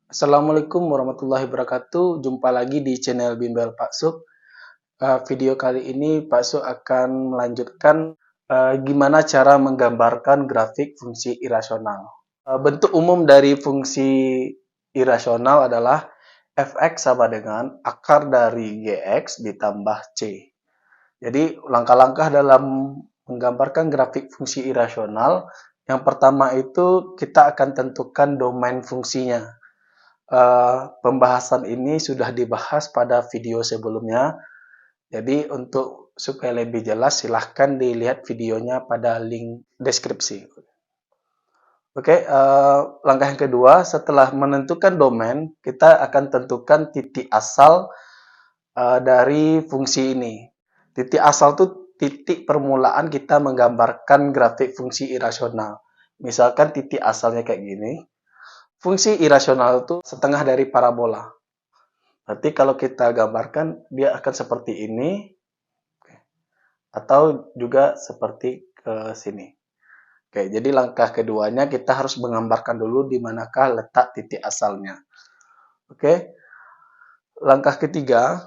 Assalamualaikum warahmatullahi wabarakatuh. Jumpa lagi di channel Bimbel Pak Suk. Video kali ini Pak Suk akan melanjutkan gimana cara menggambarkan grafik fungsi irasional. Bentuk umum dari fungsi irasional adalah fx sama dengan akar dari gx ditambah c. Jadi langkah-langkah dalam menggambarkan grafik fungsi irasional, yang pertama itu kita akan tentukan domain fungsinya. Pembahasan ini sudah dibahas pada video sebelumnya. Jadi untuk supaya lebih jelas silahkan dilihat videonya pada link deskripsi. Oke, langkah yang kedua setelah menentukan domain, kita akan tentukan titik asal dari fungsi ini. Titik asal itu titik permulaan kita menggambarkan grafik fungsi irasional. Misalkan titik asalnya kayak gini. Fungsi irasional itu setengah dari parabola. Berarti kalau kita gambarkan, dia akan seperti ini, atau juga seperti ke sini. Oke, jadi langkah keduanya kita harus menggambarkan dulu di manakah letak titik asalnya. Oke, langkah ketiga,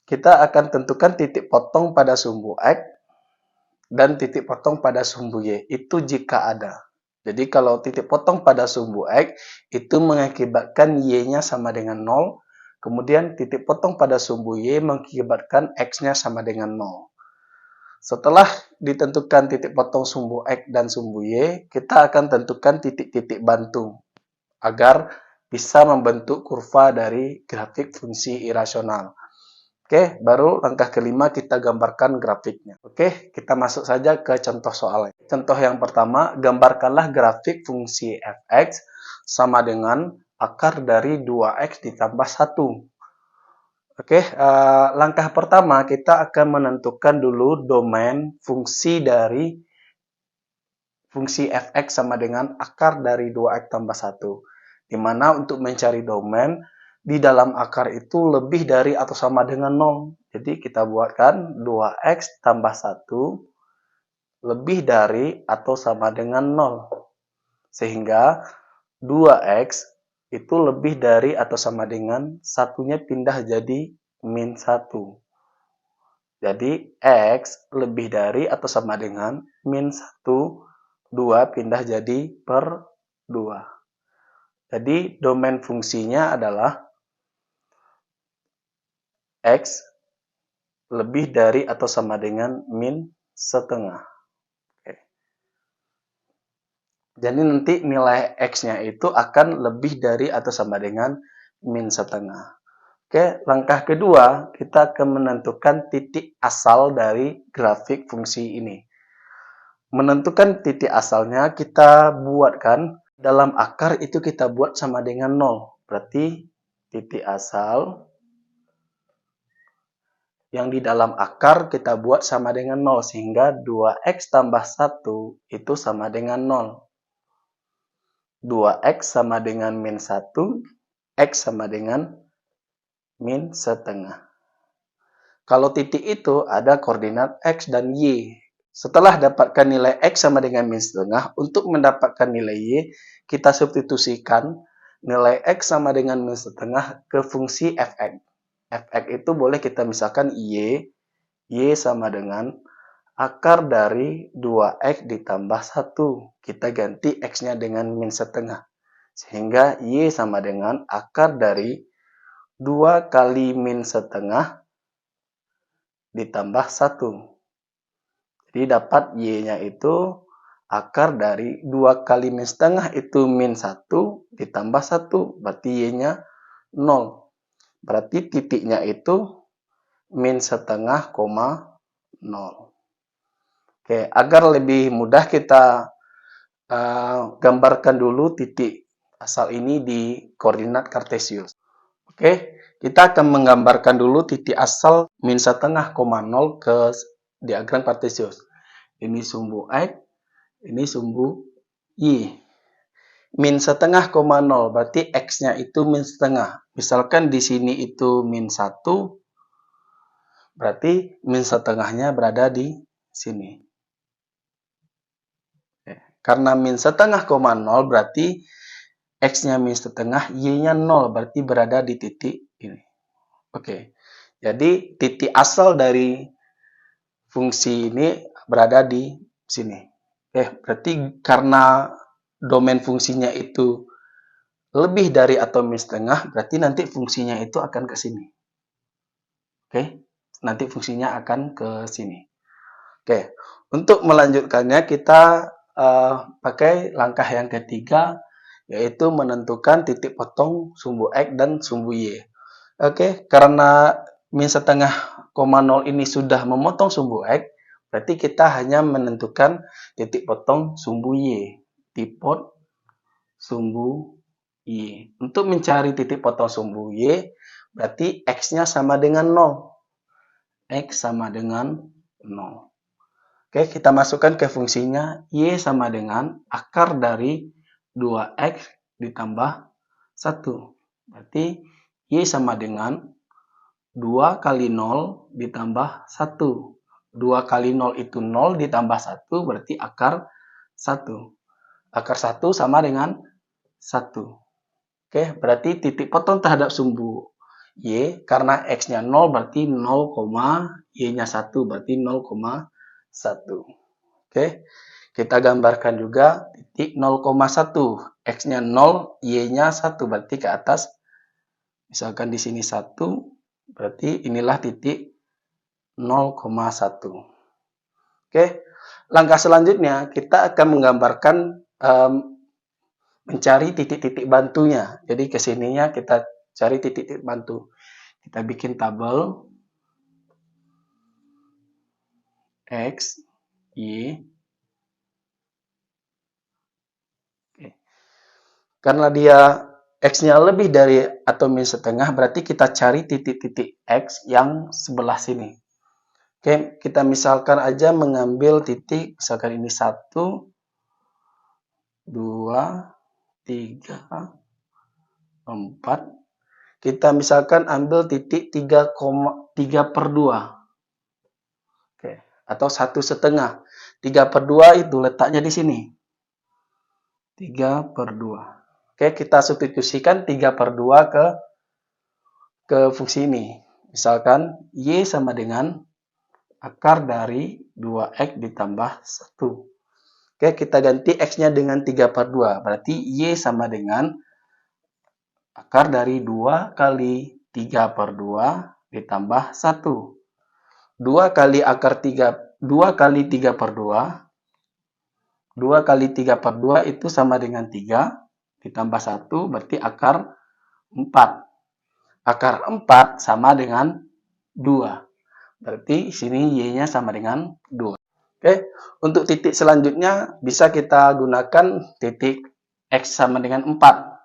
kita akan tentukan titik potong pada sumbu X dan titik potong pada sumbu Y. Itu jika ada. Jadi kalau titik potong pada sumbu X, itu mengakibatkan Y-nya sama dengan 0. Kemudian titik potong pada sumbu Y mengakibatkan X-nya sama dengan 0. Setelah ditentukan titik potong sumbu X dan sumbu Y, kita akan tentukan titik-titik bantu agar bisa membentuk kurva dari grafik fungsi irasional. Oke, baru langkah kelima kita gambarkan grafiknya. Oke, kita masuk saja ke contoh soalnya. Contoh yang pertama, gambarkanlah grafik fungsi fx sama dengan akar dari 2x ditambah 1. Oke, langkah pertama kita akan menentukan dulu domain fungsi dari fungsi fx sama dengan akar dari 2x tambah 1. Di mana untuk mencari domain, di dalam akar itu lebih dari atau sama dengan 0. Jadi kita buatkan 2x tambah 1 lebih dari atau sama dengan 0. Sehingga 2x itu lebih dari atau sama dengan satunya pindah jadi min 1. Jadi X lebih dari atau sama dengan min 1, 2 pindah jadi per 2. Jadi domain fungsinya adalah X lebih dari atau sama dengan min setengah. Jadi nanti nilai X-nya itu akan lebih dari atau sama dengan min setengah. Oke, langkah kedua, kita akan menentukan titik asal dari grafik fungsi ini. Menentukan titik asalnya, kita buatkan dalam akar itu kita buat sama dengan 0. Berarti titik asal yang di dalam akar kita buat sama dengan 0. Sehingga 2x tambah 1 itu sama dengan 0. 2x sama dengan min 1, x sama dengan min setengah. Kalau titik itu ada koordinat x dan y. Setelah dapatkan nilai x sama dengan min setengah, untuk mendapatkan nilai y, kita substitusikan nilai x sama dengan min setengah ke fungsi fx. Fx itu boleh kita misalkan y sama dengan akar dari 2x ditambah 1. Kita ganti x-nya dengan min setengah. Sehingga y sama dengan akar dari 2 kali min setengah ditambah 1. Jadi dapat y-nya itu akar dari 2 kali min setengah itu min 1 ditambah 1. Berarti y-nya 0. Berarti titiknya itu min setengah, 0. Oke, agar lebih mudah kita gambarkan dulu titik asal ini di koordinat kartesius. Oke, kita akan menggambarkan dulu titik asal min setengah, 0 ke diagram kartesius. Ini sumbu X, ini sumbu Y. Min setengah, 0, berarti X-nya itu min setengah. Misalkan di sini itu min 1, berarti min setengahnya berada di sini. Karena min setengah, 0 berarti X-nya min setengah, Y-nya 0, berarti berada di titik ini. Oke, jadi titik asal dari fungsi ini berada di sini. Berarti karena domain fungsinya itu lebih dari atau min setengah, berarti nanti fungsinya itu akan ke sini. Nanti fungsinya akan ke sini. Untuk melanjutkannya kita pakai langkah yang ketiga, yaitu menentukan titik potong sumbu X dan sumbu Y. Karena min setengah, 0 ini sudah memotong sumbu X, berarti kita hanya menentukan titik potong sumbu Y. Titik sumbu Y. Untuk mencari titik potong sumbu Y, berarti X-nya sama dengan 0. X sama dengan 0. Kita masukkan ke fungsinya, Y sama dengan akar dari 2X ditambah 1. Berarti Y sama dengan 2 kali 0 ditambah 1. 2 kali 0 itu 0 ditambah 1, berarti akar 1. Akar 1 sama dengan 1. Berarti titik potong terhadap sumbu Y, karena X-nya 0 berarti 0, Y-nya 1 berarti 0,1. Kita gambarkan juga titik 0,1. X-nya 0, Y-nya 1 berarti ke atas. Misalkan di sini 1, berarti inilah titik 0,1. Langkah selanjutnya kita akan menggambarkan mencari titik-titik bantunya. Jadi kesininya kita cari titik-titik bantu. Kita bikin tabel X, Y. Karena dia X-nya lebih dari atau min setengah, berarti kita cari titik-titik X yang sebelah sini. Kita misalkan aja mengambil titik, misalkan ini 1, 2, 3, 4. Kita misalkan ambil titik 3 per 2. Atau 1,5. 3 per 2 itu letaknya di sini. 3 per 2. Kita substitusikan 3 per 2 ke fungsi ini. Misalkan Y sama dengan akar dari 2X ditambah 1. Kita ganti X-nya dengan 3 per 2. Berarti Y sama dengan akar dari 2 kali 3 per 2 ditambah 1. 2 kali akar 3, 2 kali 3 per 2. 2 kali 3 per 2 itu sama dengan 3. Ditambah 1 berarti akar 4. Akar 4 sama dengan 2. Berarti sini Y-nya sama dengan 2. Untuk titik selanjutnya bisa kita gunakan titik X sama dengan 4.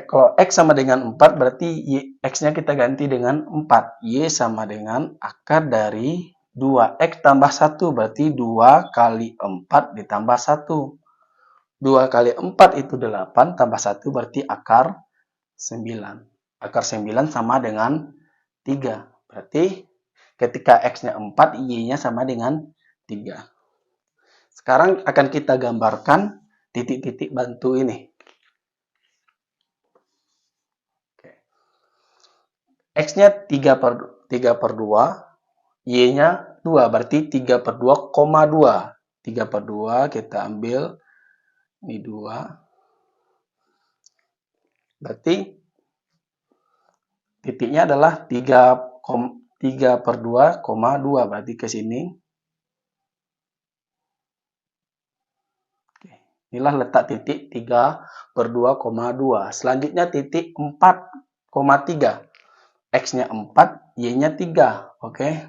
Kalau X sama dengan 4 berarti X-nya kita ganti dengan 4. Y sama dengan akar dari 2X tambah 1 berarti 2 kali 4 ditambah 1. 2 kali 4 itu 8 tambah 1 berarti akar 9. Akar 9 sama dengan 3. Berarti ketika X-nya 4, Y-nya sama dengan 3. Sekarang akan kita gambarkan titik-titik bantu ini. X-nya 3 per 2, Y-nya 2, berarti 3 per 2, 2. 3 per 2 kita ambil, ini 2. Berarti titiknya adalah 3 per 2, 2, berarti ke sini. Inilah letak titik 3 per 2, 2. Selanjutnya titik 4,3. X-nya 4, Y-nya 3.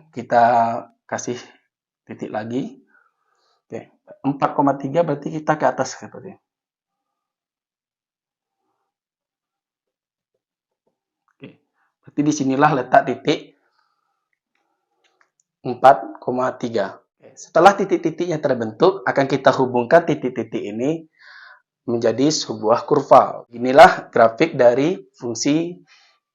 Kita kasih titik lagi. 4,3 berarti kita ke atas seperti ini. Berarti disinilah letak titik 4,3. Setelah titik-titiknya terbentuk, akan kita hubungkan titik-titik ini menjadi sebuah kurva. Inilah grafik dari fungsi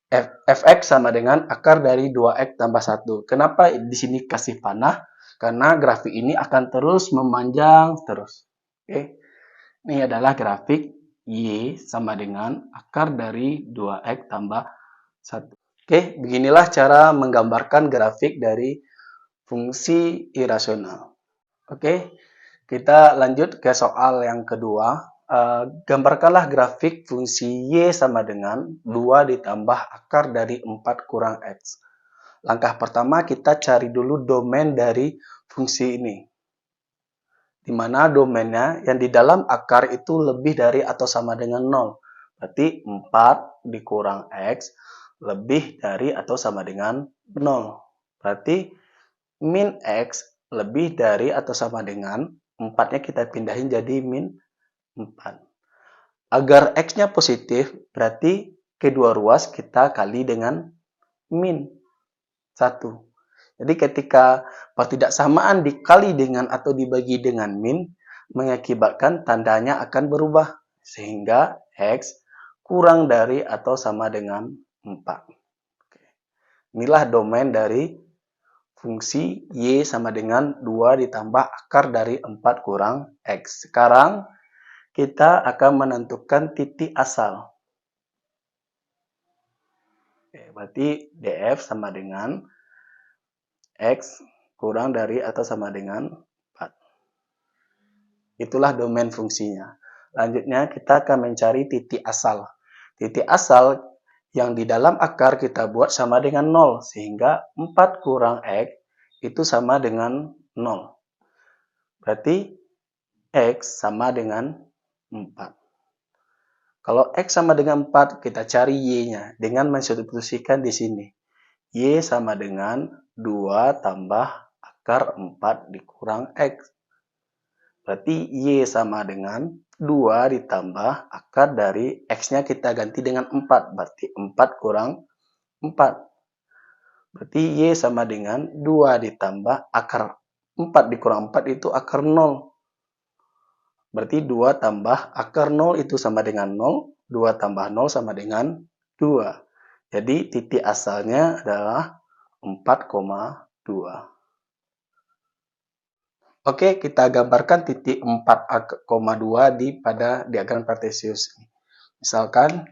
fx sama dengan akar dari 2x tambah 1. Kenapa di sini kasih panah? Karena grafik ini akan terus memanjang terus. Ini adalah grafik Y sama dengan akar dari 2X tambah 1. Oke, beginilah cara menggambarkan grafik dari fungsi irasional. Oke, kita lanjut ke soal yang kedua. Gambarkanlah grafik fungsi Y sama dengan 2 ditambah akar dari 4 kurang X. Langkah pertama kita cari dulu domain dari fungsi ini. Di mana domainnya yang di dalam akar itu lebih dari atau sama dengan 0. Berarti 4 dikurang X lebih dari atau sama dengan 0. Berarti min X lebih dari atau sama dengan 4-nya kita pindahin jadi min 4. Agar X-nya positif, berarti kedua ruas kita kali dengan min 1. Jadi ketika pertidaksamaan dikali dengan atau dibagi dengan min, mengakibatkan tandanya akan berubah. Sehingga X kurang dari atau sama dengan 4. Inilah domain dari fungsi Y sama dengan 2 ditambah akar dari 4 kurang X. Sekarang kita akan menentukan titik asal. Berarti DF sama dengan X kurang dari atau sama dengan 4. Itulah domain fungsinya. Lanjutnya kita akan mencari titik asal. Titik asal yang di dalam akar kita buat sama dengan 0. Sehingga 4 kurang X itu sama dengan 0. Berarti X sama dengan 4. Kalau X sama dengan 4, kita cari Y-nya dengan mensubstitusikan di sini. Y sama dengan 2 tambah akar 4 dikurang X. Berarti Y sama dengan 2 ditambah akar dari X-nya kita ganti dengan 4. Berarti 4 kurang 4. Berarti Y sama dengan 2 ditambah akar 4 dikurang 4 itu akar 0. Berarti 2 tambah akar 0 itu sama dengan 0. 2 tambah 0 sama dengan 2. Jadi titik asalnya adalah 4,2. Oke, kita gambarkan titik 4,2 pada diagram kartesius. Misalkan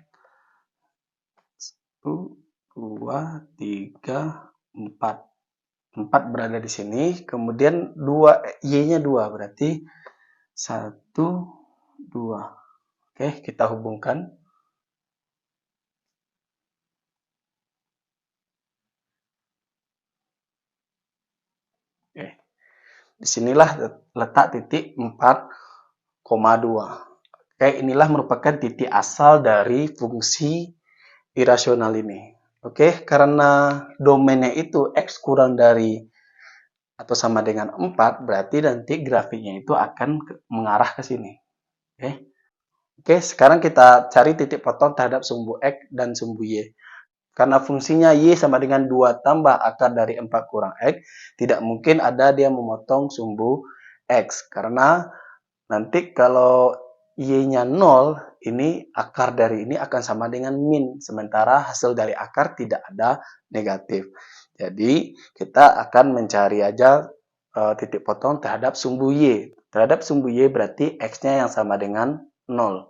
1, 2, 3, 4. 4 berada di sini, kemudian 2, Y-nya 2, berarti 1, 2. Oke, kita hubungkan. Oke. Disinilah letak titik 4,2. Oke, inilah merupakan titik asal dari fungsi irasional ini. Oke, karena domainnya itu X kurang dari atau sama dengan 4, berarti nanti grafiknya itu akan mengarah ke sini. Oke, sekarang kita cari titik potong terhadap sumbu X dan sumbu Y. Karena fungsinya Y sama dengan 2 tambah akar dari 4 kurang X, tidak mungkin ada dia memotong sumbu X. Karena nanti kalau Y-nya 0, ini akar dari ini akan sama dengan min. Sementara hasil dari akar tidak ada negatif. Jadi, kita akan mencari aja titik potong terhadap sumbu Y. Terhadap sumbu Y berarti X-nya yang sama dengan 0.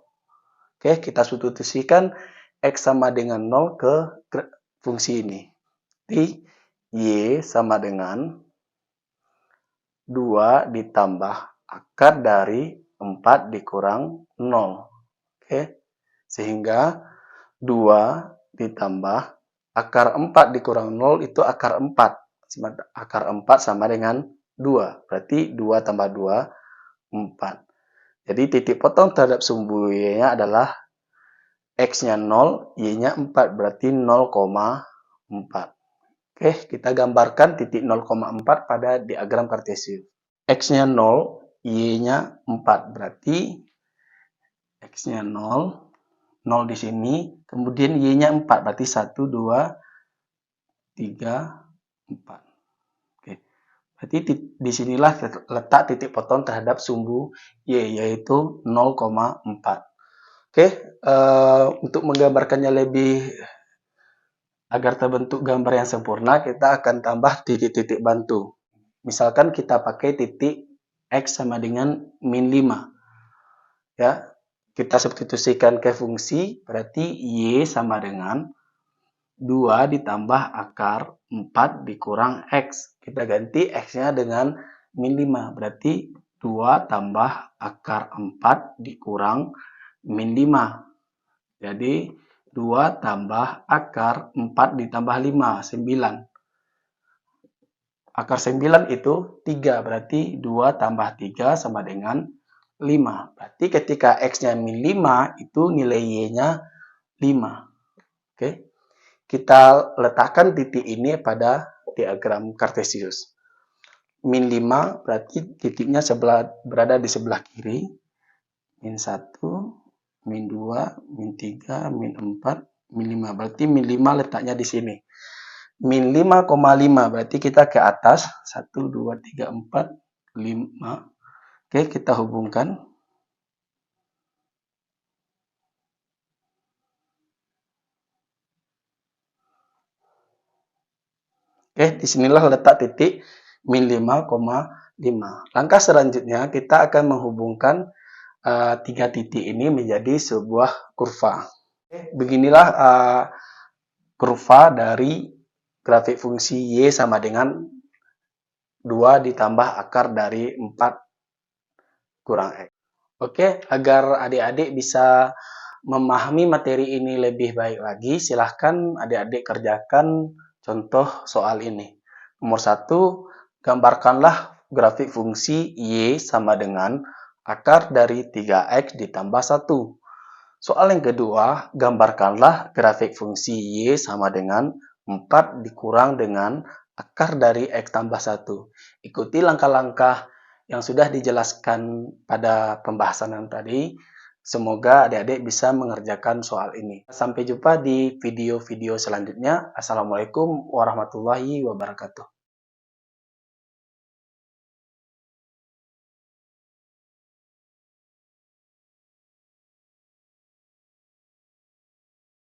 Oke, kita substitusikan X sama dengan 0 ke fungsi ini. Jadi, Y sama dengan 2 ditambah akar dari 4 dikurang 0. Oke, sehingga 2 ditambah akar 4 dikurang 0 itu akar 4. Akar 4 sama dengan 2. Berarti 2 tambah 2, 4. Jadi titik potong terhadap sumbu Y-nya adalah X-nya 0, Y-nya 4. Berarti 0,4. Oke, kita gambarkan titik 0,4 pada diagram kartesius. X-nya 0, Y-nya 4. Berarti X-nya 0, 0 di sini, kemudian Y-nya 4. Berarti 1, 2, 3, 4. Berarti di sinilah letak titik potong terhadap sumbu Y, yaitu 0,4. Oke, untuk menggambarkannya lebih agar terbentuk gambar yang sempurna, kita akan tambah titik-titik bantu. Misalkan kita pakai titik X sama dengan min 5. Ya, kita substitusikan ke fungsi, berarti Y sama dengan 2 ditambah akar 4 dikurang X. Kita ganti X-nya dengan min 5. Berarti 2 tambah akar 4 dikurang min 5. Jadi 2 tambah akar 4 ditambah 5, 9. Akar 9 itu 3, berarti 2 tambah 3 sama dengan 5. Berarti ketika X-nya min 5, itu nilai Y-nya 5. Oke. Kita letakkan titik ini pada diagram Kartesius. Min 5 berarti titiknya berada di sebelah kiri. Min 1, min 2, min 3, min 4, min 5. Berarti min 5 letaknya di sini. Min 5,5 berarti kita ke atas. 1, 2, 3, 4, 5. Oke, kita hubungkan. Oke, disinilah letak titik min 5,5. Langkah selanjutnya kita akan menghubungkan tiga titik ini menjadi sebuah kurva. Oke, beginilah kurva dari grafik fungsi Y sama dengan 2 ditambah akar dari 4 kurang X. Oke, agar adik-adik bisa memahami materi ini lebih baik lagi, silahkan adik-adik kerjakan contoh soal ini. Nomor 1, gambarkanlah grafik fungsi Y sama dengan akar dari 3X ditambah 1. Soal yang kedua, gambarkanlah grafik fungsi Y sama dengan 4 dikurang dengan akar dari X tambah 1. Ikuti langkah-langkah yang sudah dijelaskan pada pembahasan yang tadi. Semoga adik-adik bisa mengerjakan soal ini. Sampai jumpa di video-video selanjutnya. Assalamualaikum warahmatullahi wabarakatuh.